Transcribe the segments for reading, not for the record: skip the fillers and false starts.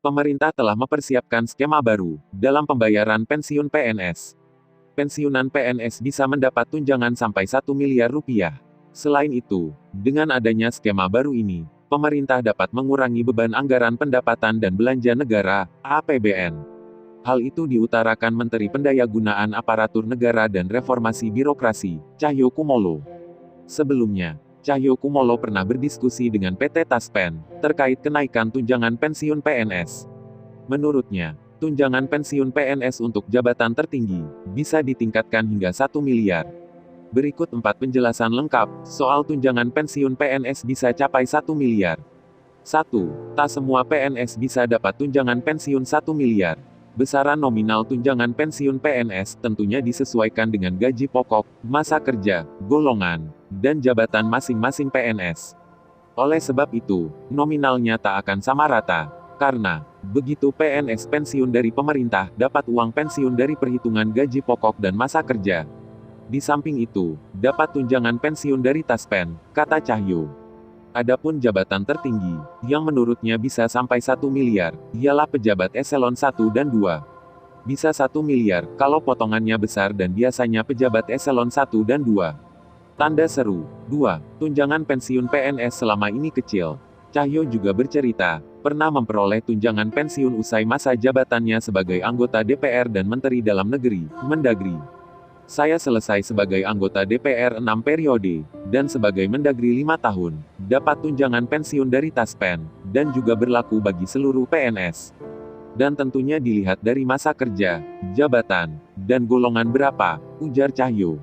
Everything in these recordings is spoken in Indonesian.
Pemerintah telah mempersiapkan skema baru dalam pembayaran pensiun PNS. Pensiunan PNS bisa mendapat tunjangan sampai 1 miliar rupiah. Selain itu, dengan adanya skema baru ini, pemerintah dapat mengurangi beban anggaran pendapatan dan belanja negara, APBN. Hal itu diutarakan Menteri Pendayagunaan Aparatur Negara dan Reformasi Birokrasi, Cahyokumolo. Sebelumnya, Cahyokumolo pernah berdiskusi dengan PT Taspen terkait kenaikan tunjangan pensiun PNS. Menurutnya, tunjangan pensiun PNS untuk jabatan tertinggi bisa ditingkatkan hingga 1 miliar. Berikut 4 penjelasan lengkap soal tunjangan pensiun PNS bisa capai 1 miliar. 1. Tak semua PNS bisa dapat tunjangan pensiun 1 miliar. Besaran nominal tunjangan pensiun PNS tentunya disesuaikan dengan gaji pokok, masa kerja, golongan, dan jabatan masing-masing PNS. Oleh sebab itu, nominalnya tak akan sama rata. Karena, begitu PNS pensiun dari pemerintah dapat uang pensiun dari perhitungan gaji pokok dan masa kerja. Di samping itu, dapat tunjangan pensiun dari Taspen, kata Cahyo. Adapun jabatan tertinggi, yang menurutnya bisa sampai 1 miliar, ialah pejabat eselon 1 dan 2. Bisa 1 miliar, kalau potongannya besar dan biasanya pejabat eselon 1 dan 2. Tanda seru. 2. Tunjangan pensiun PNS selama ini kecil. Cahyo juga bercerita, pernah memperoleh tunjangan pensiun usai masa jabatannya sebagai anggota DPR dan Menteri Dalam Negeri, Mendagri. Saya selesai sebagai anggota DPR 6 periode, dan sebagai Mendagri 5 tahun, dapat tunjangan pensiun dari Taspen, dan juga berlaku bagi seluruh PNS. Dan tentunya dilihat dari masa kerja, jabatan, dan golongan berapa, ujar Cahyo.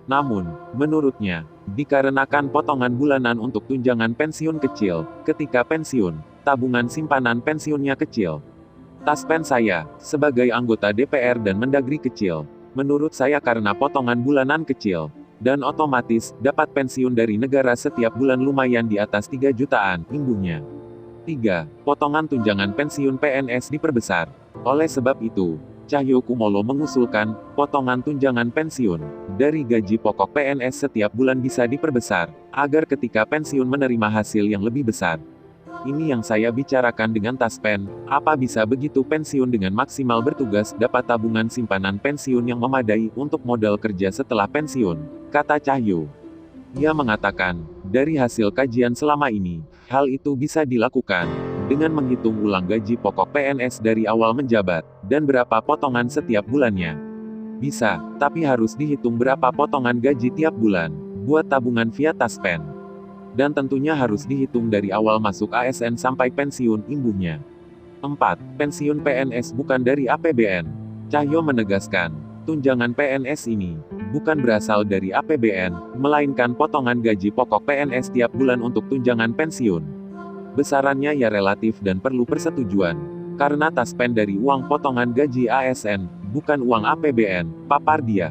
Namun, menurutnya, dikarenakan potongan bulanan untuk tunjangan pensiun kecil, ketika pensiun, tabungan simpanan pensiunnya kecil. Taspen saya, sebagai anggota DPR dan Mendagri kecil. Menurut saya karena potongan bulanan kecil, dan otomatis, dapat pensiun dari negara setiap bulan lumayan di atas 3 jutaan, imbuhnya. 3. Potongan tunjangan pensiun PNS diperbesar. Oleh sebab itu, Cahyokumolo mengusulkan, potongan tunjangan pensiun, dari gaji pokok PNS setiap bulan bisa diperbesar, agar ketika pensiun menerima hasil yang lebih besar. Ini yang saya bicarakan dengan Taspen, apa bisa begitu pensiun dengan maksimal bertugas dapat tabungan simpanan pensiun yang memadai untuk modal kerja setelah pensiun, kata Cahyo. Ia mengatakan, dari hasil kajian selama ini, hal itu bisa dilakukan, dengan menghitung ulang gaji pokok PNS dari awal menjabat, dan berapa potongan setiap bulannya. Bisa, tapi harus dihitung berapa potongan gaji tiap bulan, buat tabungan via Taspen. Dan tentunya harus dihitung dari awal masuk ASN sampai pensiun imbuhnya. 4. Pensiun PNS bukan dari APBN. Cahyo menegaskan, tunjangan PNS ini bukan berasal dari APBN, melainkan potongan gaji pokok PNS tiap bulan untuk tunjangan pensiun. Besarannya ya relatif dan perlu persetujuan. Karena Taspen dari uang potongan gaji ASN, bukan uang APBN, papar dia.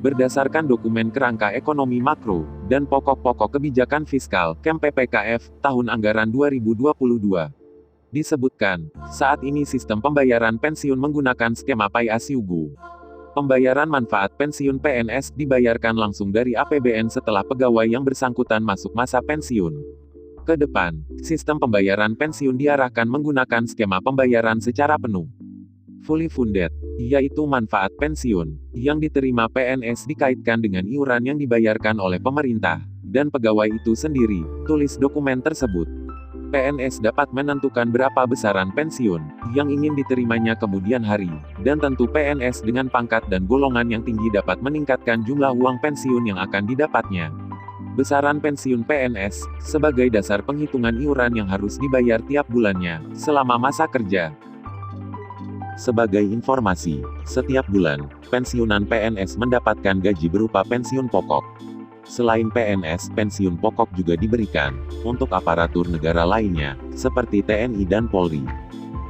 Berdasarkan dokumen kerangka ekonomi makro, dan pokok-pokok kebijakan fiskal, KEM PPKF, tahun anggaran 2022. Disebutkan, saat ini sistem pembayaran pensiun menggunakan skema Pay As You Go. Pembayaran manfaat pensiun PNS dibayarkan langsung dari APBN setelah pegawai yang bersangkutan masuk masa pensiun. Ke depan, sistem pembayaran pensiun diarahkan menggunakan skema pembayaran secara penuh. Fully funded, yaitu manfaat pensiun, yang diterima PNS dikaitkan dengan iuran yang dibayarkan oleh pemerintah, dan pegawai itu sendiri, tulis dokumen tersebut. PNS dapat menentukan berapa besaran pensiun, yang ingin diterimanya kemudian hari, dan tentu PNS dengan pangkat dan golongan yang tinggi dapat meningkatkan jumlah uang pensiun yang akan didapatnya. Besaran pensiun PNS, sebagai dasar penghitungan iuran yang harus dibayar tiap bulannya, selama masa kerja. Sebagai informasi, setiap bulan, pensiunan PNS mendapatkan gaji berupa pensiun pokok. Selain PNS, pensiun pokok juga diberikan untuk aparatur negara lainnya, seperti TNI dan Polri.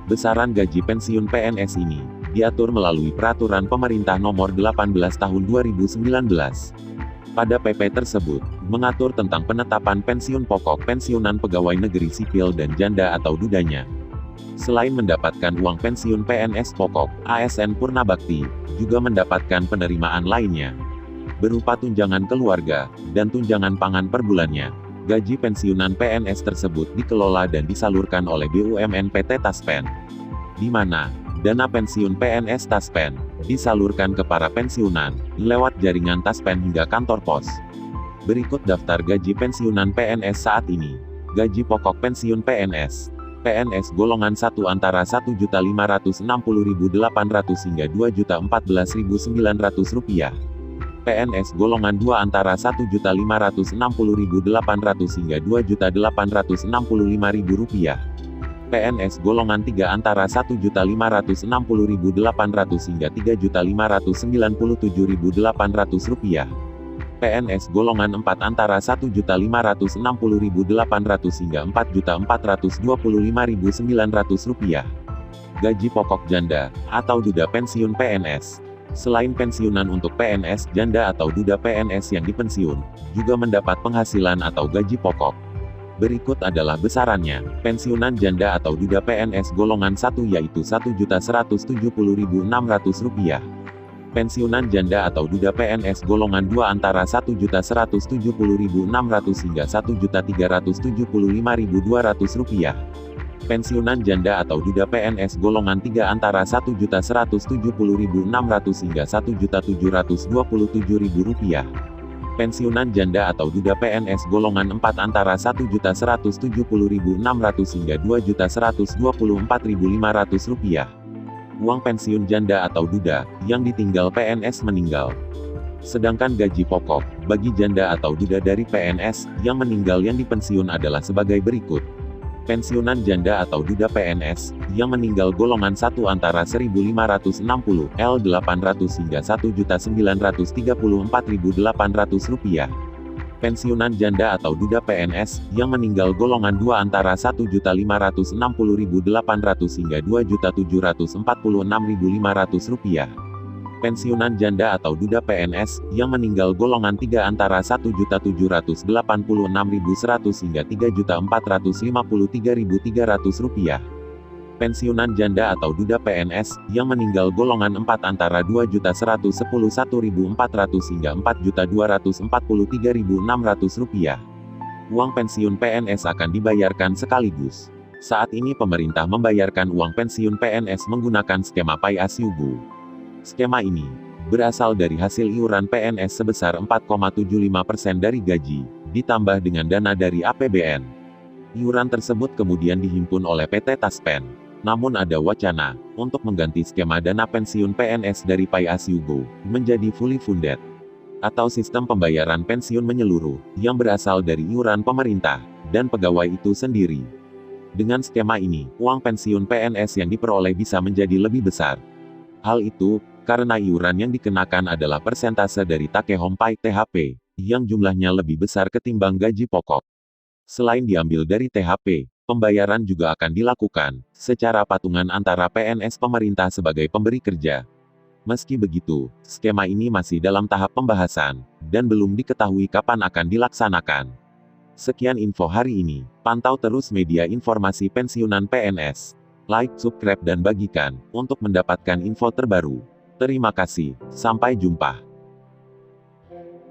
Besaran gaji pensiun PNS ini diatur melalui Peraturan Pemerintah Nomor 18 Tahun 2019. Pada PP tersebut, mengatur tentang penetapan pensiun pokok pensiunan pegawai negeri sipil dan janda atau dudanya. Selain mendapatkan uang pensiun PNS pokok, ASN Purnabakti juga mendapatkan penerimaan lainnya, berupa tunjangan keluarga, dan tunjangan pangan per bulannya. Gaji pensiunan PNS tersebut dikelola dan disalurkan oleh BUMN PT Taspen, di mana dana pensiun PNS Taspen disalurkan ke para pensiunan lewat jaringan Taspen hingga kantor pos. Berikut daftar gaji pensiunan PNS saat ini. Gaji pokok pensiun PNS. PNS golongan 1 antara Rp1.560.800 hingga Rp2.014.900. PNS golongan 2 antara Rp1.560.800 hingga Rp2.865.000. PNS golongan 3 antara Rp1.560.800 hingga Rp3.597.800. PNS golongan 4 antara Rp1.560.800 hingga Rp4.425.900. Gaji pokok janda, atau duda pensiun PNS. Selain pensiunan untuk PNS janda atau duda PNS yang dipensiun, juga mendapat penghasilan atau gaji pokok. Berikut adalah besarannya. Pensiunan janda atau duda PNS golongan 1 yaitu Rp1.170.600. Pensiunan janda atau duda PNS golongan 2 antara Rp1.170.600 hingga Rp1.375.200. Pensiunan janda atau duda PNS golongan 3 antara Rp1.170.600 hingga Rp1.727.000. Pensiunan janda atau duda PNS golongan 4 antara Rp1.170.600 hingga Rp2.124.500. Uang pensiun janda atau duda yang ditinggal PNS meninggal. Sedangkan gaji pokok bagi janda atau duda dari PNS yang meninggal yang dipensiun adalah sebagai berikut. Pensiunan janda atau duda PNS yang meninggal golongan 1 antara Rp1.560 L800 hingga Rp1.934.800. Pensiunan janda atau duda PNS yang meninggal golongan 2 antara Rp1.560.800 hingga Rp2.746.500. Pensiunan janda atau duda PNS yang meninggal golongan 3 antara Rp1.786.100 hingga Rp3.453.300. Pensiunan janda atau duda PNS yang meninggal golongan 4 antara Rp2.111.400 hingga Rp4.243.600. Uang pensiun PNS akan dibayarkan sekaligus. Saat ini pemerintah membayarkan uang pensiun PNS menggunakan skema Pay As You Go. Skema ini berasal dari hasil iuran PNS sebesar 4,75% dari gaji, ditambah dengan dana dari APBN. Iuran tersebut kemudian dihimpun oleh PT Taspen. Namun ada wacana untuk mengganti skema dana pensiun PNS dari Pay As You Go menjadi Fully Funded, atau sistem pembayaran pensiun menyeluruh yang berasal dari iuran pemerintah dan pegawai itu sendiri. Dengan skema ini, uang pensiun PNS yang diperoleh bisa menjadi lebih besar. Hal itu karena iuran yang dikenakan adalah persentase dari take home pay (THP) yang jumlahnya lebih besar ketimbang gaji pokok. Selain diambil dari THP, pembayaran juga akan dilakukan secara patungan antara PNS pemerintah sebagai pemberi kerja. Meski begitu, skema ini masih dalam tahap pembahasan dan belum diketahui kapan akan dilaksanakan. Sekian info hari ini. Pantau terus media informasi pensiunan PNS. Like, subscribe dan bagikan untuk mendapatkan info terbaru. Terima kasih. Sampai jumpa.